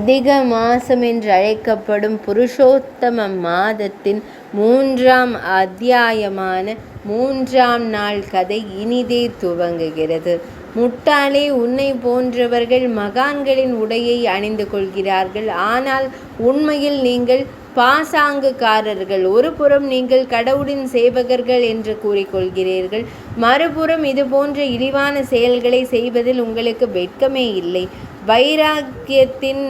அதிக மாசம் என்று அழைக்கப்படும் புருஷோத்தம மாதத்தின் 3ஆம் அத்தியாயமான 3ஆம் நாள் கதை இனிதே துவங்குகிறது. முட்டாளே, உன்னை போன்றவர்கள் மகான்களின் உடையை அணிந்து கொள்கிறார்கள். ஆனால் உண்மையில் நீங்கள் பாசாங்குக்காரர்கள். ஒருபுறம் நீங்கள் கடவுளின் சேவகர்கள் என்று கூறிக்கொள்கிறீர்கள், மறுபுறம் இதுபோன்ற இழிவான செயல்களை செய்வதில் உங்களுக்கு வெட்கமே இல்லை. வைராக்கியத்தின்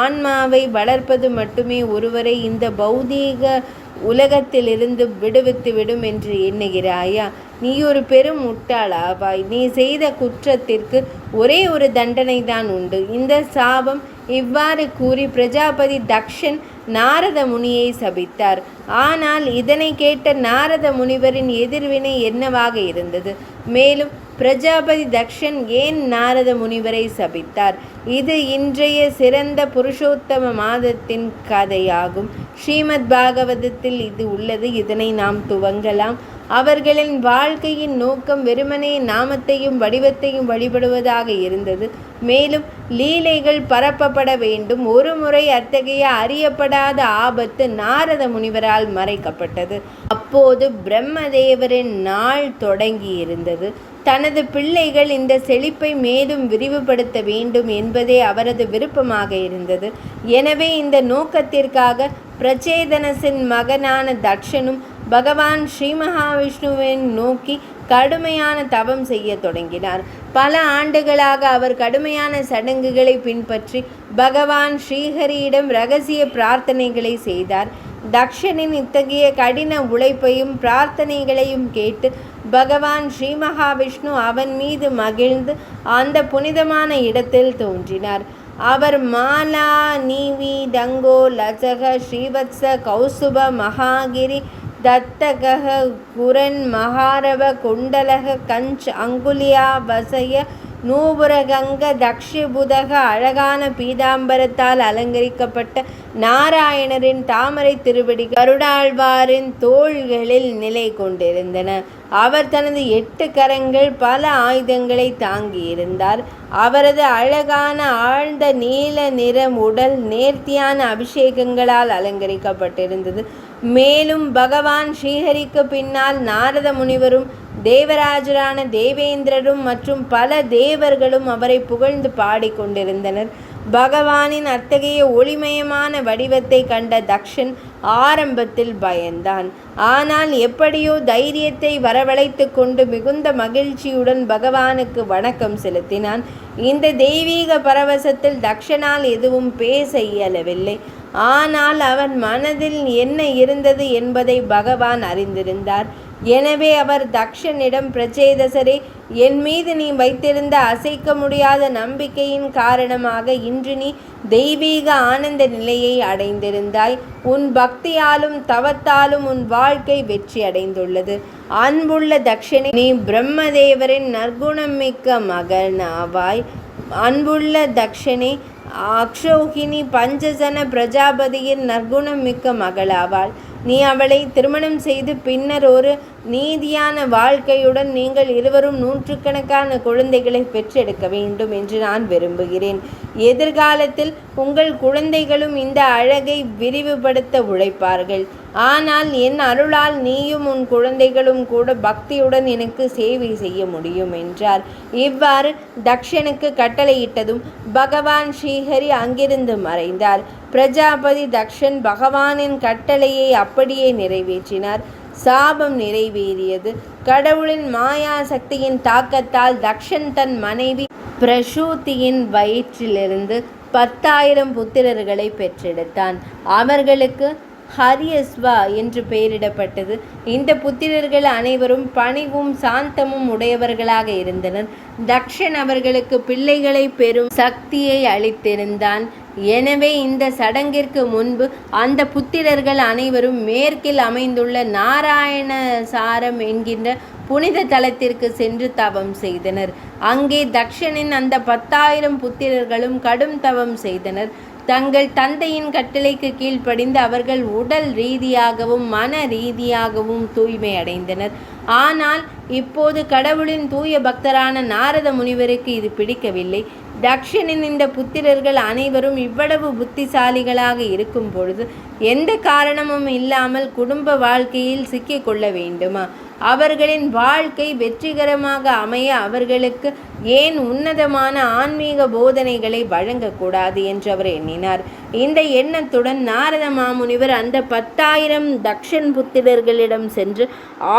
ஆன்மாவை வளர்ப்பது மட்டுமே ஒருவரை இந்த பௌதீக உலகத்திலிருந்து விடுவித்துவிடும் என்று எண்ணுகிறாயா? நீ ஒரு பெரும் முட்டாளாவாய். நீ செய்த குற்றத்திற்கு ஒரே ஒரு தண்டனை தான் உண்டு. இந்த சாபம். இவ்வாறு கூறி பிரஜாபதி தக்ஷன் நாரத முனியை சபித்தார். ஆனால் இதனை கேட்ட நாரத முனிவரின் எதிர்வினை என்னவாக இருந்தது? மேலும் பிரஜாபதி தக்ஷன் ஏன் நாரத முனிவரை சபித்தார்? இது இன்றைய சிறந்த புருஷோத்தம மாதத்தின் கதையாகும். ஸ்ரீமத் பாகவதத்தில் இது உள்ளது. இதனை நாம் துவங்கலாம். அவர்களின் வாழ்க்கையின் நோக்கம் வெறுமனே நாமத்தையும் வடிவத்தையும் வழிபடுவதாக இருந்தது. மேலும் லீலைகள் பரப்பப்பட வேண்டும். ஒரு முறை அத்தகைய அறியப்படாத ஆபத்து நாரத முனிவரால் மறைக்கப்பட்டது. அப்போது பிரம்மதேவரின் நாள் தொடங்கி இருந்தது. தனது பிள்ளைகள் இந்த செழிப்பை மேலும் விரிவுபடுத்த வேண்டும் என்பதே அவரது விருப்பமாக இருந்தது. எனவே இந்த நோக்கத்திற்காக பிரச்சேதனசின் மகனான தக்ஷனும் பகவான் ஸ்ரீ மகாவிஷ்ணுவை நோக்கி கடுமையான தவம் செய்ய தொடங்கினார். பல ஆண்டுகளாக அவர் கடுமையான சடங்குகளை பின்பற்றி பகவான் ஸ்ரீஹரியிடம் இரகசிய பிரார்த்தனைகளை செய்தார். தக்ஷனின் இத்தகைய கடின உழைப்பையும் பிரார்த்தனைகளையும் கேட்டு பகவான் ஸ்ரீ மகாவிஷ்ணு அவன் மீது மகிழ்ந்து அந்த புனிதமான இடத்தில் தோன்றினார். அவர் மாலா நீவி டங்கோ லசக ஸ்ரீவத்ச கௌசுப மகாகிரி தத்தகஹ குரன் மகாரவ குண்டலக கஞ்ச் அங்குலியா வசய நூபுரகங்க தக்ஷபுதக அழகான பீதாம்பரத்தால் அலங்கரிக்கப்பட்ட நாராயணரின் தாமரை திருவடி கருடாழ்வாரின் தோள்களில் நிலை கொண்டிருந்தன. அவர் தனது 8 கரங்கள் பல ஆயுதங்களை தாங்கியிருந்தார். அவரது அழகான ஆழ்ந்த நீல நிறம் உடல் நேர்த்தியான அபிஷேகங்களால் அலங்கரிக்கப்பட்டிருந்தது. மேலும் பகவான் ஸ்ரீஹரிக்கு பின்னால் நாரத முனிவரும் தேவராஜரான தேவேந்திரரும் மற்றும் பல தேவர்களும் அவரை புகழ்ந்து பாடிக்கொண்டிருந்தனர். பகவானின் அத்தகைய ஒளிமயமான வடிவத்தை கண்ட தக்ஷன் ஆரம்பத்தில் பயந்தான். ஆனால் எப்படியோ தைரியத்தை வரவழைத்து கொண்டு மிகுந்த மகிழ்ச்சியுடன் பகவானுக்கு வணக்கம் செலுத்தினான். இந்த தெய்வீக பரவசத்தில் தக்ஷனால் எதுவும் பேச இயலவில்லை. ஆனால் அவன் மனதில் என்ன இருந்தது என்பதை பகவான் அறிந்திருந்தார். எனவே அவர் தக்ஷனிடம், பிரச்சேதசரே, என் மீது நீ வைத்திருந்த அசைக்க முடியாத நம்பிக்கையின் காரணமாக இன்று நீ தெய்வீக ஆனந்த நிலையை அடைந்திருந்தாய். உன் பக்தியாலும் தவத்தாலும் உன் வாழ்க்கை வெற்றி அடைந்துள்ளது. அன்புள்ள தக்ஷனே, நீ பிரம்மதேவரின் நற்குணம் மிக்க மகனாவாய். அன்புள்ள தக்ஷனே, அக்ஷௌகினி பஞ்சஜன பிரஜாபதியின் நற்குணம் மிக்க மகளாவாள். நீ அவளை திருமணம் செய்து பின்னர் ஒரு நீதியான வாழ்க்கையுடன் நீங்கள் இருவரும் நூற்றுக்கணக்கான குழந்தைகளை பெற்றெடுக்க வேண்டும் என்று நான் விரும்புகிறேன். எதிர்காலத்தில் உங்கள் குழந்தைகளும் இந்த அழகை விரிவுபடுத்த உழைப்பார்கள். ஆனால் என் அருளால் நீயும் உன் குழந்தைகளும் கூட பக்தியுடன் எனக்கு சேவை செய்ய முடியும் என்றார். இவ்வாறு தக்ஷனுக்கு கட்டளையிட்டதும் பகவான் ஸ்ரீஹரி அங்கிருந்து மறைந்தார். பிரஜாபதி தக்ஷன் பகவானின் கட்டளையை அப்படியே நிறைவேற்றினார். சாபம் நிறைவேறியது. கடவுளின் மாயா சக்தியின் தாக்கத்தால் தக்ஷன் தன் மனைவி பிரசூதியின் வயிற்றிலிருந்து 10,000 புத்திரர்களை பெற்றெடுத்தான். அவர்களுக்கு ஹரியஸ்வா என்று பெயரிடப்பட்டது. இந்த புத்திரர்கள் அனைவரும் பணிவும் சாந்தமும் உடையவர்களாக இருந்தனர். தக்ஷன் அவர்களுக்கு பிள்ளைகளை பெறும் சக்தியை அளித்திருந்தான். எனவே இந்த சடங்கிற்கு முன்பு அந்த புத்திரர்கள் அனைவரும் மேற்கில் அமைந்துள்ள நாராயணசாரம் என்கின்ற புனித தலத்திற்கு சென்று தவம் செய்தனர். அங்கே தக்ஷனின் அந்த 10,000 புத்திரர்களும் கடும் தவம் செய்தனர். தங்கள் தந்தையின் கட்டளைக்கு கீழ்ப்படிந்து அவர்கள் உடல் ரீதியாகவும் மன ரீதியாகவும் தூய்மை அடைந்தனர். ஆனால் இப்போது கடவுளின் தூய பக்தரான நாரத முனிவருக்கு இது பிடிக்கவில்லை. தக்ஷனின் இந்த புத்திரர்கள் அனைவரும் இவ்வளவு புத்திசாலிகளாக இருக்கும் பொழுது எந்த காரணமும் இல்லாமல் குடும்ப வாழ்க்கையில் சிக்கிக்கொள்ள வேண்டுமா? அவர்களின் வாழ்க்கை வெற்றிகரமாக அமைய அவர்களுக்கு ஏன் உன்னதமான ஆன்மீக போதனைகளை வழங்கக்கூடாது என்று அவர் எண்ணினார். இந்த எண்ணத்துடன் நாரத மாமுனிவர் அந்த 10,000 தக்ஷன் புத்திரர்களிடம் சென்று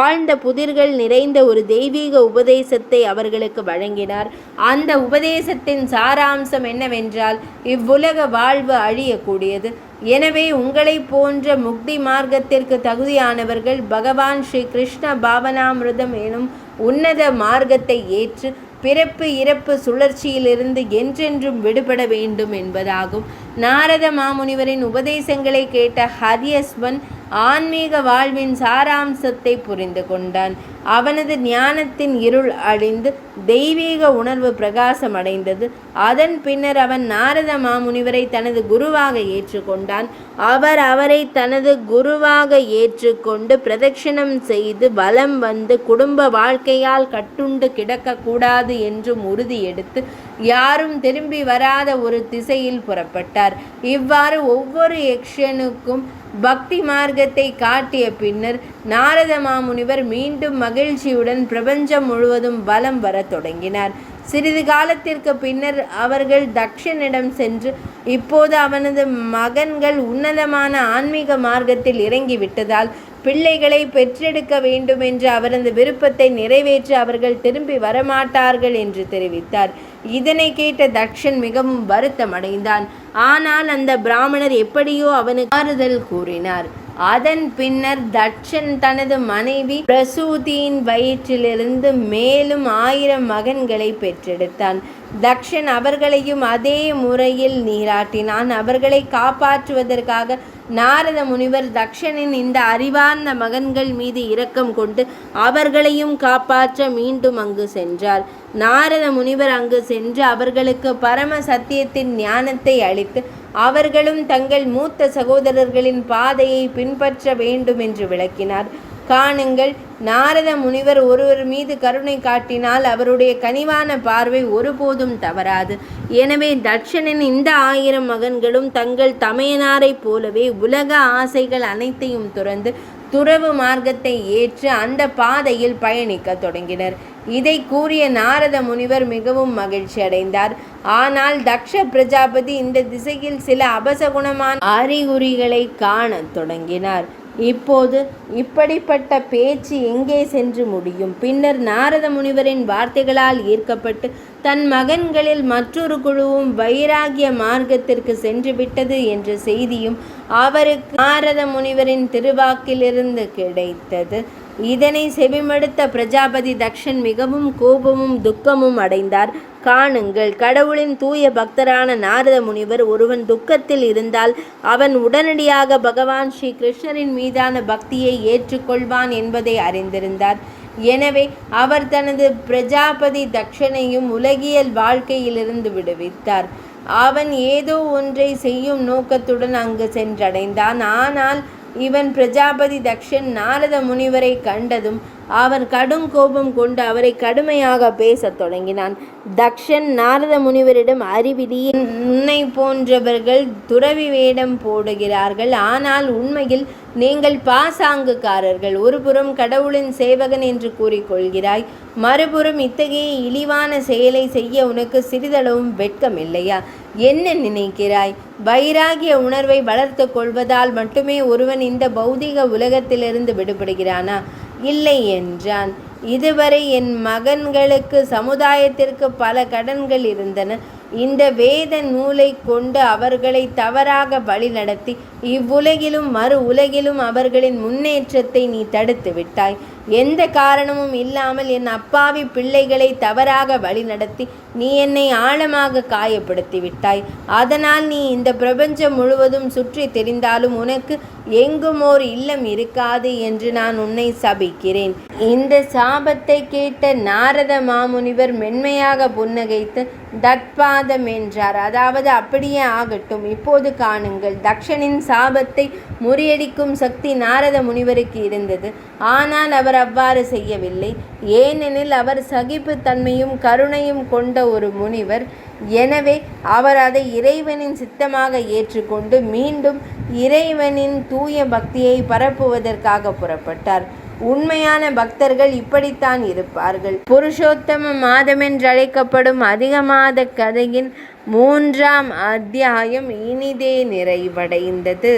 ஆழ்ந்த புதிர்கள் நிறைந்த ஒரு தெய்வீக உபதேசத்தை அவர்களுக்கு வழங்கினார். அந்த உபதேசத்தின் சாராம்சம் என்னவென்றால், இவ்வுலக வாழ்வு அழியக்கூடியது. எனவே உங்களை போன்ற முக்தி மார்க்கத்திற்கு தகுதியானவர்கள் பகவான் ஸ்ரீ கிருஷ்ண பாவனாமிருதம் எனும் உன்னத மார்க்கத்தை ஏற்று பிறப்பு இறப்பு சுழற்சியிலிருந்து என்றென்றும் விடுபட வேண்டும் என்பதாகும். நாரத மாமுனிவரின் உபதேசங்களை கேட்ட ஹரியஸ்வன் ஆன்மீக வாழ்வின் சாராம்சத்தை புரிந்து கொண்டான். அவனது ஞானத்தின் இருள் அழிந்து தெய்வீக உணர்வு பிரகாசம் அடைந்தது. அதன் பின்னர் அவன் நாரத மாமுனிவரை தனது குருவாக ஏற்றுக்கொண்டான். அவரை தனது குருவாக ஏற்றுக்கொண்டு பிரதட்சிணம் செய்து வலம் வந்து குடும்ப வாழ்க்கையால் கட்டுண்டு கிடக்கக்கூடாது என்றும் உறுதி எடுத்து யாரும் திரும்பி வராத ஒரு திசையில் புறப்பட்டார். இவ்வாறு ஒவ்வொரு யக்ஷனுக்கும் பக்தி மார்க்கத்தை காட்டிய பின்னர் நாரத மாமுனிவர் மீண்டும் மகிழ்ச்சியுடன் பிரபஞ்சம் முழுவதும் வலம் வர தொடங்கினார். சிறிது காலத்திற்கு பின்னர் அவர்கள் தக்ஷனிடம் சென்று, இப்போது அவனது மகன்கள் உன்னதமான ஆன்மீக மார்க்கத்தில் இறங்கிவிட்டதால் பிள்ளைகளை பெற்றெடுக்க வேண்டும் என்ற அவரது விருப்பத்தை நிறைவேற்ற அவர்கள் திரும்பி வரமாட்டார்கள் என்று தெரிவித்தார். இதனை கேட்ட தக்ஷன் மிகவும் வருத்தம் அடைந்தான். ஆனால் அந்த பிராமணர் எப்படியோ அவனுக்கு ஆறுதல் கூறினார். அதன் பின்னர் தட்சன் தனது மனைவி பிரசூதியின் வயிற்றிலிருந்து மேலும் 1000 மகன்களை பெற்றெடுத்தான். தக்ஷன் அவர்களையும் அதே முறையில் நீராட்டினான். அவர்களை காப்பாற்றுவதற்காக நாரத முனிவர் தக்ஷனின் இந்த அறிவார்ந்த மகன்கள் மீது இரக்கம் கொண்டு அவர்களையும் காப்பாற்ற மீண்டும் அங்கு சென்றார். நாரத முனிவர் அங்கு சென்று அவர்களுக்கு பரம சத்தியத்தின் ஞானத்தை அளித்து அவர்களும் தங்கள் மூத்த சகோதரர்களின் பாதையை பின்பற்ற வேண்டும் என்று விளக்கினார். காணுங்கள், நாரத முனிவர் ஒருவர் மீது கருணை காட்டினால் அவருடைய கனிவான பார்வை ஒருபோதும் தவறாது. எனவே தட்சனின் இந்த 1000 மகன்களும் தங்கள் தமையனாரைப் போலவே உலக ஆசைகள் அனைத்தையும் துறந்து துறவு மார்க்கத்தை ஏற்று அந்த பாதையில் பயணிக்க தொடங்கினர். இதை கூறிய நாரத முனிவர் மிகவும் மகிழ்ச்சி அடைந்தார். ஆனால் தக்ஷ பிரஜாபதி இந்த திசையில் சில அபசகுணமான அறிகுறிகளை காண தொடங்கினார். இப்போது இப்படிப்பட்ட பேச்சு எங்கே சென்று முடியும்? பின்னர் நாரத முனிவரின் வார்த்தைகளால் ஈர்க்கப்பட்டு தன் மகன்களில் மற்றொரு குழுவும் வைராகிய மார்க்கத்திற்கு சென்றுவிட்டது என்ற செய்தியும் அவருக்கு நாரத முனிவரின் திருவாக்கிலிருந்து கிடைத்தது. இதனை செவிமடுத்த பிரஜாபதி தக்ஷன் மிகவும் கோபமும் துக்கமும் அடைந்தார். காணுங்கள், கடவுளின் தூய பக்தரான நாரத முனிவர் ஒருவன் துக்கத்தில் இருந்தால் அவன் உடனடியாக பகவான் ஸ்ரீ கிருஷ்ணரின் மீதான பக்தியை ஏற்றுக்கொள்வான் என்பதை அறிந்திருந்தார். எனவே அவர் தனது பிரஜாபதி தக்ஷனையும் உலகியல் வாழ்க்கையிலிருந்து விடுவித்தார். அவன் ஏதோ ஒன்றை செய்யும் நோக்கத்துடன் அங்கு சென்றடைந்தான். ஆனால் இவன் பிரஜாபதி தக்ஷன் நாரத முனிவரை கண்டதும் அவன் கடும் கோபம் கொண்டு அவரை கடுமையாக பேசத் தொடங்கினான். தக்ஷன் நாரத முனிவரிடம், அறிவிலியே, உன்னை போன்றவர்கள் துறவி வேடம் போடுகிறார்கள். ஆனால் உண்மையில் நீங்கள் பாசாங்குக்காரர்கள். ஒருபுறம் கடவுளின் சேவகன் என்று கூறிக்கொள்கிறாய், மறுபுறம் இத்தகைய இழிவான செயலை செய்ய உனக்கு சிறிதளவும் வெட்கம் இல்லையா? என்ன நினைக்கிறாய்? வைராகிய உணர்வை வளர்த்து கொள்வதால் மட்டுமே ஒருவன் இந்த பௌதிக உலகத்திலிருந்து விடுபடுகிறானா? இல்லை என்றான். இதுவரை என் மகன்களுக்கு சமுதாயத்திற்கு பல கடன்கள் இருந்தன. இந்த வேத நூலை கொண்டு அவர்களை தவறாக வழிநடத்தி இவ்வுலகிலும் மறு உலகிலும் அவர்களின் முன்னேற்றத்தை நீ தடுத்து விட்டாய். எந்த காரணமும் இல்லாமல் என் அப்பாவி பிள்ளைகளை தவறாக வழிநடத்தி நீ என்னை ஆழமாக காயப்படுத்தி விட்டாய். அதனால் நீ இந்த பிரபஞ்சம் முழுவதும் சுற்றி தெரிந்தாலும் உனக்கு எங்கும் ஓர் இல்லம் இருக்காது என்று நான் உன்னை சபிக்கிறேன். இந்த சாபத்தை கேட்ட நாரத மாமுனிவர் மென்மையாக புன்னகைத்து தத்பாதம் என்றார். அதாவது அப்படியே ஆகட்டும், இப்போது காணுங்கள். தக்ஷனின் சாபத்தை முறியடிக்கும் சக்தி நாரத முனிவருக்கு இருந்தது. ஆனால் அவர் அவ்வாறு செய்யவில்லை. ஏனெனில் அவர் சகிப்புத்தன்மையும் கருணையும் கொண்ட ஒரு முனிவர். எனவே அவர் அதை இறைவனின் சித்தமாக ஏற்றுக்கொண்டு மீண்டும் இறைவனின் தூய பக்தியை பரப்புவதற்காக புறப்பட்டார். உண்மையான பக்தர்கள் இப்படித்தான் இருப்பார்கள். புருஷோத்தம மாதம் என்றழைக்கப்படும் அதிக மாத கதையின் 3ஆம் அத்தியாயம் இனிதே நிறைவடைந்தது.